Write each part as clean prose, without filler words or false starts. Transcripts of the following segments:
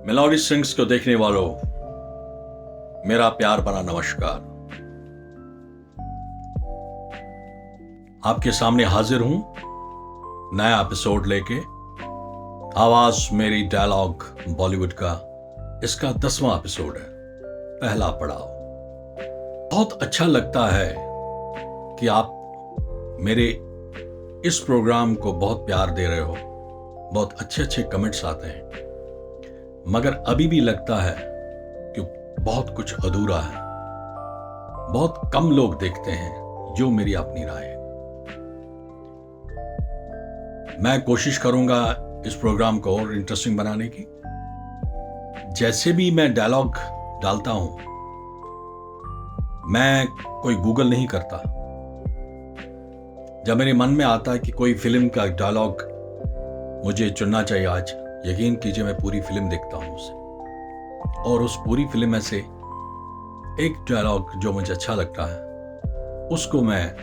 Melody sings को देखने वालों, मेरा प्यार भरा नमस्कार। आपके सामने हाजिर हूं नया एपिसोड लेके। आवाज मेरी डायलॉग बॉलीवुड का इसका 10वां एपिसोड है, पहला पड़ाव। बहुत अच्छा लगता है कि आप मेरे इस प्रोग्राम को बहुत प्यार दे रहे हो, बहुत अच्छे अच्छे कमेंट्स आते हैं, मगर अभी भी लगता है कि बहुत कुछ अधूरा है। बहुत कम लोग देखते हैं, जो मेरी अपनी राय है। मैं कोशिश करूंगा इस प्रोग्राम को और इंटरेस्टिंग बनाने की। जैसे भी मैं डायलॉग डालता हूं, मैं कोई गूगल नहीं करता। जब मेरे मन में आता है कि कोई फिल्म का डायलॉग मुझे चुनना चाहिए आज, यकीन कीजिए मैं पूरी फिल्म देखता हूं उसे, और उस पूरी फिल्म में से एक डायलॉग जो मुझे अच्छा लगता है उसको मैं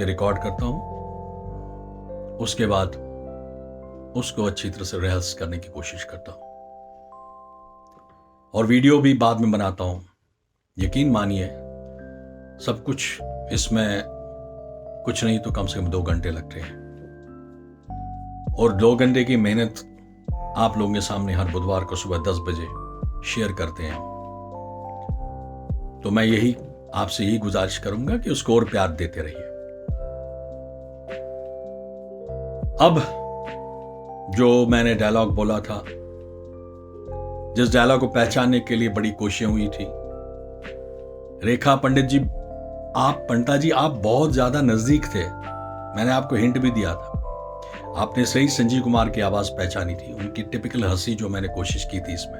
रिकॉर्ड करता हूं। उसके बाद उसको अच्छी तरह से रिहर्स करने की कोशिश करता हूं और वीडियो भी बाद में बनाता हूं। यकीन मानिए, सब कुछ इसमें कुछ नहीं तो कम से कम 2 घंटे लगते हैं, और 2 घंटे की मेहनत आप लोगों के सामने हर बुधवार को सुबह 10 बजे शेयर करते हैं। तो मैं आपसे यही गुजारिश करूंगा कि उसको और प्यार देते रहिए। अब जो मैंने डायलॉग बोला था, जिस डायलॉग को पहचानने के लिए बड़ी कोशिशें हुई थी, रेखा पंडित जी, पंडिता जी, आप बहुत ज्यादा नजदीक थे। मैंने आपको हिंट भी दिया था। आपने सही संजीव कुमार की आवाज पहचानी थी, उनकी टिपिकल हंसी जो मैंने कोशिश की थी इसमें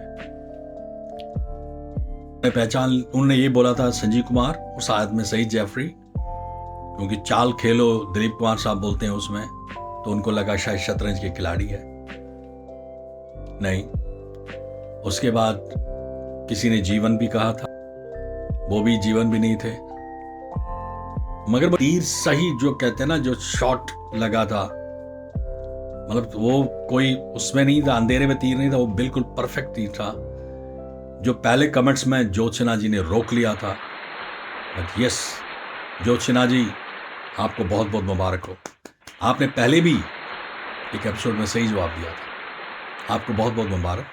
पहचान। उन्होंने ये बोला था संजीव कुमार, और शायद में सही जेफरी, क्योंकि चाल खेलो दिलीप कुमार साहब बोलते हैं उसमें, तो उनको लगा शायद शतरंज के खिलाड़ी है। नहीं, उसके बाद किसी ने जीवन भी कहा था, वो भी जीवन भी नहीं थे। मगर तीर सही जो कहते हैं ना, जो शॉट लगा था, मतलब वो कोई उसमें नहीं था, अंधेरे में तीर नहीं था, वो बिल्कुल परफेक्ट तीर था। जो पहले कमेंट्स में ज्योत्सना जी ने रोक लिया था, बट यस ज्योत्सना जी, आपको बहुत बहुत मुबारक हो। आपने पहले भी एक एपिसोड में सही जवाब दिया था, आपको बहुत बहुत मुबारक।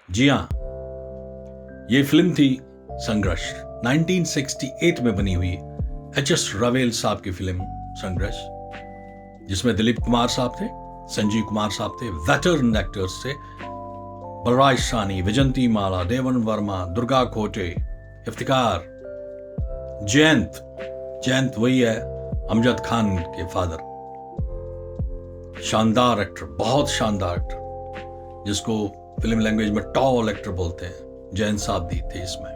जी हाँ, ये फिल्म थी संघर्ष, 1968 में बनी हुई एच.एस. रावेल साहब की फिल्म संघर्ष, जिसमें दिलीप कुमार साहब थे, संजीव कुमार साहब थे, वेटरन एक्टर्स थे, बलराज सानी, विजंती माला, देवन वर्मा, दुर्गा खोटे, इफ्तिकार, जयंत वही है अमजद खान के फादर। शानदार एक्टर, बहुत शानदार एक्टर, जिसको फिल्म लैंग्वेज में टॉल एक्टर बोलते हैं, जयंत साहब भी थे इसमें।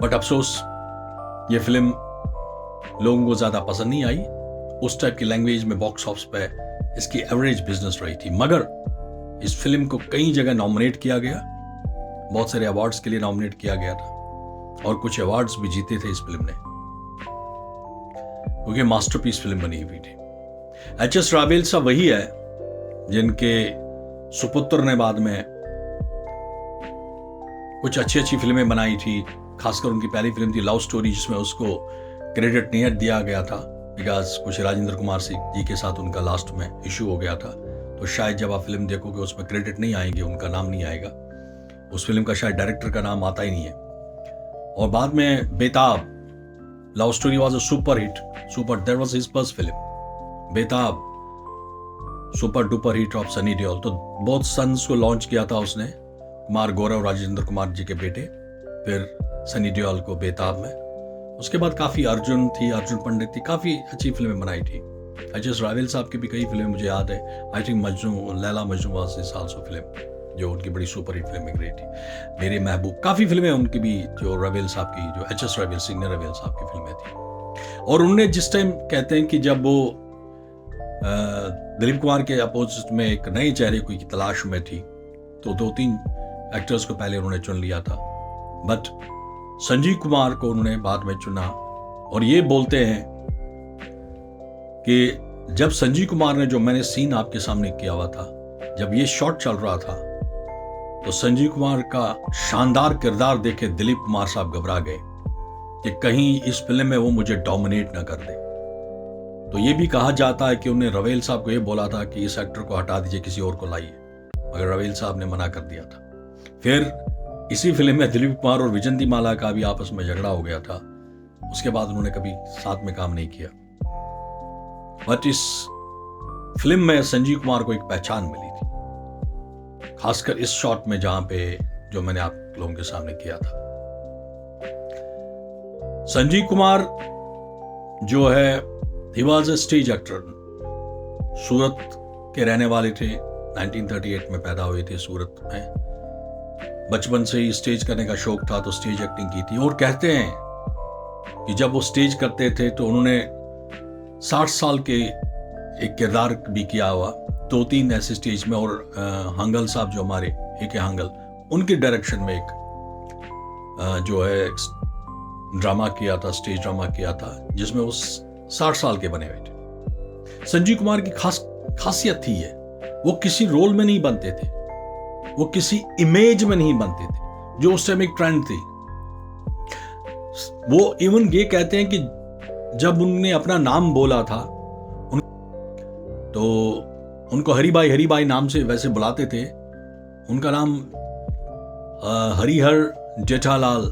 बट अफसोस ये फिल्म लोगों को ज्यादा पसंद नहीं आई। उस टाइप की लैंग्वेज में बॉक्स ऑफिस पे इसकी एवरेज बिजनेस रही थी, मगर इस फिल्म को कई जगह नॉमिनेट किया गया, बहुत सारे अवार्ड्स के लिए नॉमिनेट किया गया था, और कुछ अवार्ड्स भी जीते थे इस फिल्म ने, क्योंकि मास्टरपीस फिल्म बनी हुई थी। एच.एस. रावेल साहब वही है जिनके सुपुत्र ने बाद में कुछ अच्छी अच्छी फिल्में बनाई थी। खासकर उनकी पहली फिल्म थी लव स्टोरी, जिसमें उसको क्रेडिट नहीं दिया गया था, बिकॉज कुछ राजेंद्र कुमार जी के साथ उनका लास्ट में इशू हो गया था। तो शायद जब आप फिल्म देखोगे उसमें क्रेडिट नहीं आएंगे, उनका नाम नहीं आएगा, उस फिल्म का शायद डायरेक्टर का नाम आता ही नहीं है। और बाद में Betaab, love story was a super hit, that was his first film. Betaab super duper hit of Sunny Deol. तो बोथ सन्स को लॉन्च किया था उसने, कुमार गौरव, राजेंद्र कुमार जी के बेटे, फिर सनी देओल को बेताब में। उसके बाद काफी अर्जुन पंडित थी, काफी अच्छी फिल्में बनाई थी। एच.एस. रावेल साहब की भी कई फिल्में मुझे याद है। I think Laila Majnu was this also film, जो उनकी बड़ी सुपर हिट फिल्म रही थी। मेरे महबूब, काफी फिल्में उनकी भी, जो रावेल साहब की, जो एच.एस. रावेल, सीनियर रावेल साहब की फिल्में थी। और उन्होंने जिस टाइम कहते हैं कि जब वो दिलीप कुमार के अपोजिट में एक नए चेहरे की तलाश में थी, तो 2-3 एक्टर्स को पहले उन्होंने चुन लिया था, बट संजीव कुमार को उन्होंने बाद में चुना। और ये बोलते हैं कि जब संजीव कुमार ने, जो मैंने सीन आपके सामने किया हुआ था, जब ये शॉट चल रहा था तो संजीव कुमार का शानदार किरदार देख के दिलीप कुमार साहब घबरा गए कि कहीं इस फिल्म में वो मुझे डोमिनेट ना कर दे। तो ये भी कहा जाता है कि उन्हें रवेल साहब को ये बोला था कि इस एक्टर को हटा दीजिए, किसी और को लाइए, मगर रवेल साहब ने मना कर दिया था। फिर इसी फिल्म में दिलीप कुमार और विजंती माला का भी आपस में झगड़ा हो गया था। उसके बाद उन्होंने कभी साथ में काम नहीं किया। बट इस फिल्म में संजीव कुमार को एक पहचान मिली थी, खासकर इस शॉट में जहां पे जो मैंने आप लोगों के सामने किया था। संजीव कुमार जो है he was a stage actor. Surat के रहने वाले थे, 1938 में पैदा हुए थे सूरत में। बचपन से ही स्टेज करने का शौक था तो स्टेज एक्टिंग की थी। और कहते हैं कि जब वो स्टेज करते थे तो उन्होंने 60 साल के एक किरदार भी किया हुआ, 2-3 ऐसे स्टेज में। और हंगल साहब जो हमारे ए.के. हंगल, उनके डायरेक्शन में एक जो है ड्रामा किया था, स्टेज ड्रामा किया था, जिसमें वो 60 साल के बने हुए थे। संजीव कुमार की खासियत थी है, वो किसी रोल में नहीं बनते थे, वो किसी इमेज में नहीं बनते थे, जो उस टाइम एक ट्रेंड थी। वो इवन ये कहते हैं कि जब उनने अपना नाम बोला था तो उनको हरी भाई नाम से वैसे बुलाते थे। उनका नाम हरिहर जेठालाल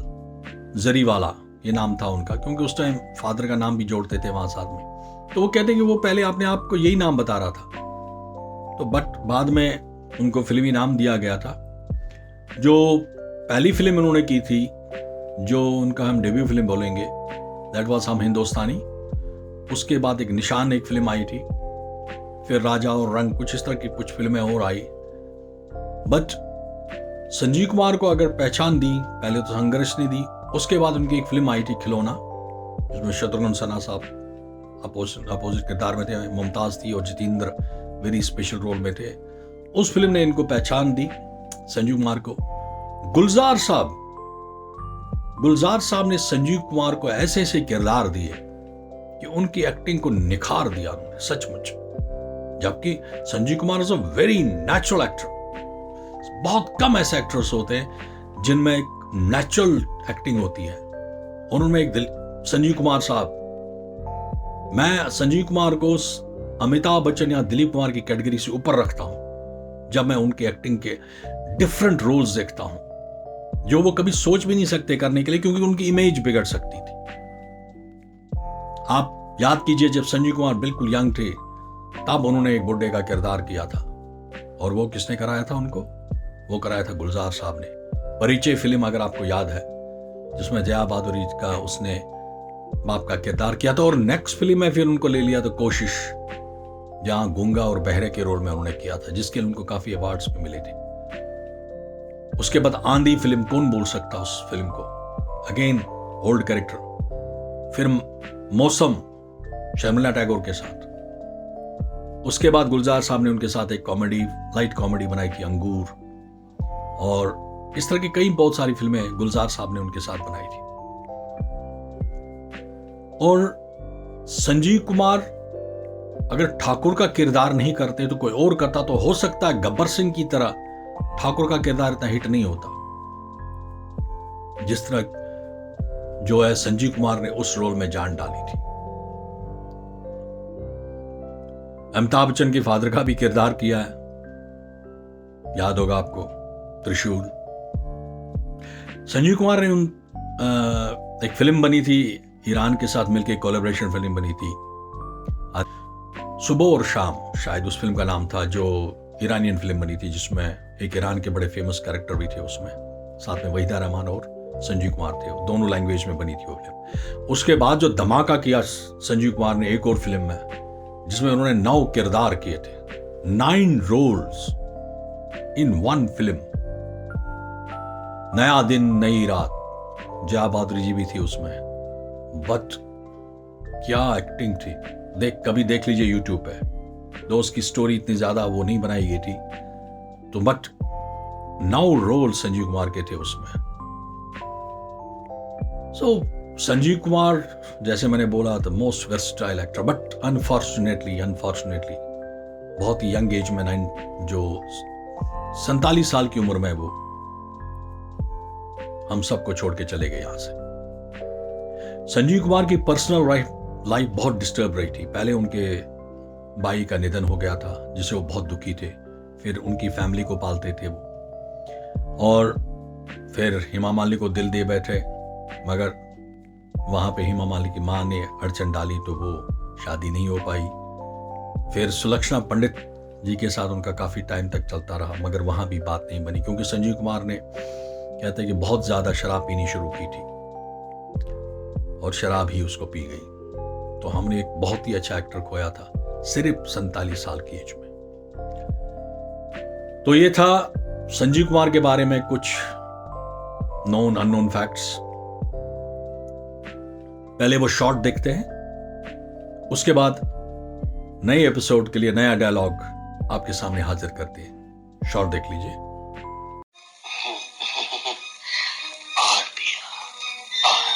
जरीवाला ये नाम था उनका, क्योंकि उस टाइम फादर का नाम भी जोड़ते थे वहां साथ में। तो वो कहते हैं कि वो पहले अपने आप को यही नाम बता रहा था, तो बट बाद में उनको फिल्मी नाम दिया गया था। जो पहली फिल्म उन्होंने की थी, जो उनका हम डेब्यू फिल्म बोलेंगे, दैट वाज हम हिंदुस्तानी। उसके बाद एक निशान एक फिल्म आई थी, फिर राजा और रंग, कुछ इस तरह की कुछ फिल्में और आई। बट संजीव कुमार को अगर पहचान दी, पहले तो संघर्ष ने दी, उसके बाद उनकी एक फिल्म आई थी खिलौना, जिसमें शत्रुघ्न सिन्हा साहब अपोजिट किरदार में थे, मुमताज थी और जितेंद्र वेरी स्पेशल रोल में थे। उस फिल्म ने इनको पहचान दी संजीव कुमार को। गुलजार साहब ने संजीव कुमार को ऐसे ऐसे किरदार दिए कि उनकी एक्टिंग को निखार दिया उन्होंने सचमुच। जबकि Sanjeev Kumar is a very natural actor. बहुत कम ऐसे एक्टर्स होते हैं जिनमें एक नेचुरल एक्टिंग होती है, उनमें एक संजीव कुमार साहब। मैं संजीव कुमार को अमिताभ बच्चन या दिलीप कुमार की कैटेगरी से ऊपर रखता हूं जब मैं उनकी एक्टिंग के डिफरेंट रोल्स देखता हूं, जो वो कभी सोच भी नहीं सकते करने के लिए, क्योंकि उनकी इमेज बिगड़ सकती थी। आप याद कीजिए, जब संजीव कुमार बिल्कुल यंग थे तब उन्होंने एक बुड्ढे का किरदार किया था, और वो किसने कराया था उनको? वो कराया था गुलजार साहब ने। परिचय फिल्म अगर आपको याद है, जिसमें जया बहादुरी का उसने बाप का किरदार किया था। और नेक्स्ट फिल्म में फिर उनको ले लिया तो कोशिश, जहां गूंगा और बहरे के रोल में उन्होंने किया था, जिसके लिए उनको काफी अवार्ड्स भी मिले थे। उसके बाद आंधी फिल्म, कौन बोल सकता उस फिल्म को, अगेन ओल्ड कैरेक्टर। फिर मौसम शर्मिला टैगोर के साथ। उसके बाद गुलजार साहब ने उनके साथ एक कॉमेडी, लाइट कॉमेडी बनाई थी अंगूर, और इस तरह की कई बहुत सारी फिल्में गुलजार साहब ने उनके साथ बनाई थी। और संजीव कुमार अगर ठाकुर का किरदार नहीं करते तो कोई और करता, तो हो सकता है गब्बर सिंह की तरह ठाकुर का किरदार इतना हिट नहीं होता जिस तरह जो है संजीव कुमार ने उस रोल में जान डाली थी। अमिताभ बच्चन के फादर का भी किरदार किया है, याद होगा आपको, त्रिशूल। संजीव कुमार ने एक फिल्म बनी थी ईरान के साथ मिलकर, कोलैबोरेशन फिल्म बनी थी सुबह और शाम, शायद उस फिल्म का नाम था, जो ईरानियन फिल्म बनी थी, जिसमें एक ईरान के बड़े फेमस कैरेक्टर भी थे उसमें, साथ में वहीदा रहमान और संजीव कुमार थे। दोनों लैंग्वेज में बनी थी वो फिल्म। उसके बाद जो धमाका किया संजीव कुमार ने एक और फिल्म में, जिसमें उन्होंने 9 किरदार किए थे, 9 रोल्स इन 1 फिल्म। नया दिन नई रात, जया बहादुरी जी भी थी उसमें। बट क्या एक्टिंग थी, कभी देख लीजिए यूट्यूब पे। दो उसकी स्टोरी इतनी ज्यादा वो नहीं बनाई गई थी, तो बट 9 रोल संजीव कुमार के थे उसमें। सो संजीव कुमार, जैसे मैंने बोला, the most versatile actor, but unfortunately बहुत ही यंग एज में, जो 47 साल की उम्र में वो हम सबको छोड़ के चले गए यहां से। संजीव कुमार की पर्सनल लाइफ बहुत डिस्टर्ब रही थी। पहले उनके भाई का निधन हो गया था जिससे वो बहुत दुखी थे। फिर उनकी फैमिली को पालते थे वो, और फिर हेमा मालिनी को दिल दे बैठे, मगर वहां पे हेमा मालिनी की मां ने अड़चन डाली तो वो शादी नहीं हो पाई। फिर सुलक्षणा पंडित जी के साथ उनका काफी टाइम तक चलता रहा, मगर वहां भी बात नहीं बनी, क्योंकि संजीव कुमार ने कहते हैं कि बहुत ज्यादा शराब पीनी शुरू की थी और शराब ही उसको पी गई। तो हमने एक बहुत ही अच्छा एक्टर खोया था सिर्फ 47 साल की एज में। तो ये था संजीव कुमार के बारे में कुछ नोन अननोन फैक्ट्स। पहले वो शॉर्ट देखते हैं, उसके बाद नए एपिसोड के लिए नया डायलॉग आपके सामने हाजिर करते हैं। शॉर्ट देख लीजिए। और पिया और।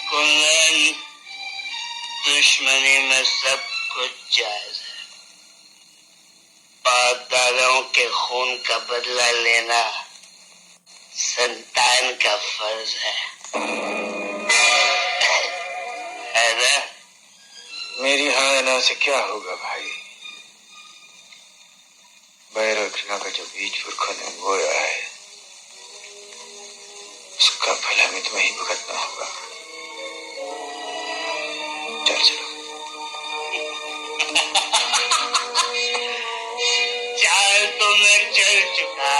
कुंदन, दुश्मनी में सब कुछ जायज है। बाप दादाओं के खून का बदला लेना संतान का फर्ज है ना? मेरी हाँ ना से क्या होगा भाई? बैर और घृणा का जो बीज पुरखों ने बोया है उसका फल हमें तुम्हें ही भुगतना होगा। चल चलो। चाल तो मैं चल चुका।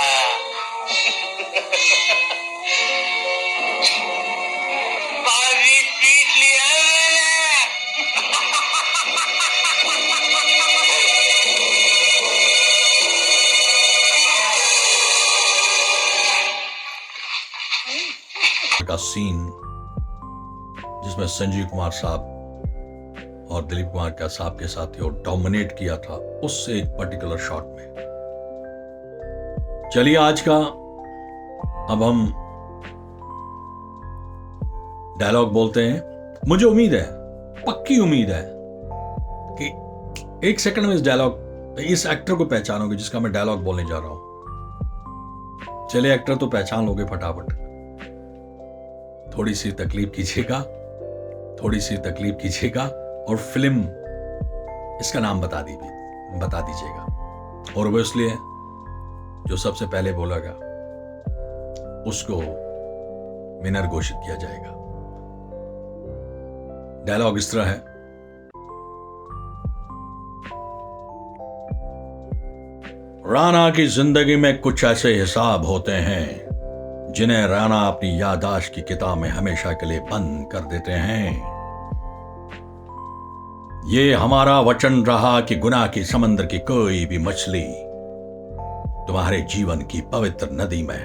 पानी पीट लिया मैंने। का सीन जिसमें संजीव कुमार साहब और दिलीप कुमार का साहब के साथ और डोमिनेट किया था उस एक पर्टिकुलर शॉट में। चलिए आज का अब हम डायलॉग बोलते हैं। मुझे उम्मीद है, पक्की उम्मीद है कि एक सेकंड में इस एक्टर को पहचानोगे जिसका मैं डायलॉग बोलने जा रहा हूं। चलिए एक्टर तो पहचान लोगे फटाफट। थोड़ी सी तकलीफ कीजिएगा और फिल्म इसका नाम बता दीजिएगा। और वो इसलिए जो सबसे पहले बोलेगा उसको विनर घोषित किया जाएगा। डायलॉग इस तरह है। राणा की जिंदगी में कुछ ऐसे हिसाब होते हैं जिन्हें राणा अपनी याददाश्त की किताब में हमेशा के लिए बंद कर देते हैं। ये हमारा वचन रहा कि गुनाह की समंदर की कोई भी मछली तुम्हारे जीवन की पवित्र नदी में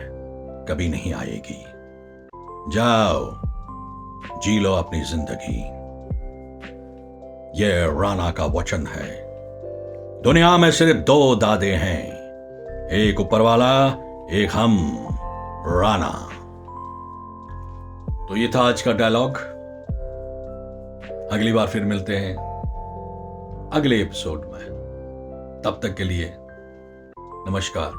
कभी नहीं आएगी। जाओ, जी लो अपनी जिंदगी। ये राणा का वचन है। दुनिया में सिर्फ 2 दादे हैं, एक ऊपर वाला, एक हम, राणा। तो ये था आज का डायलॉग। अगली बार फिर मिलते हैं अगले एपिसोड में। तब तक के लिए नमस्कार।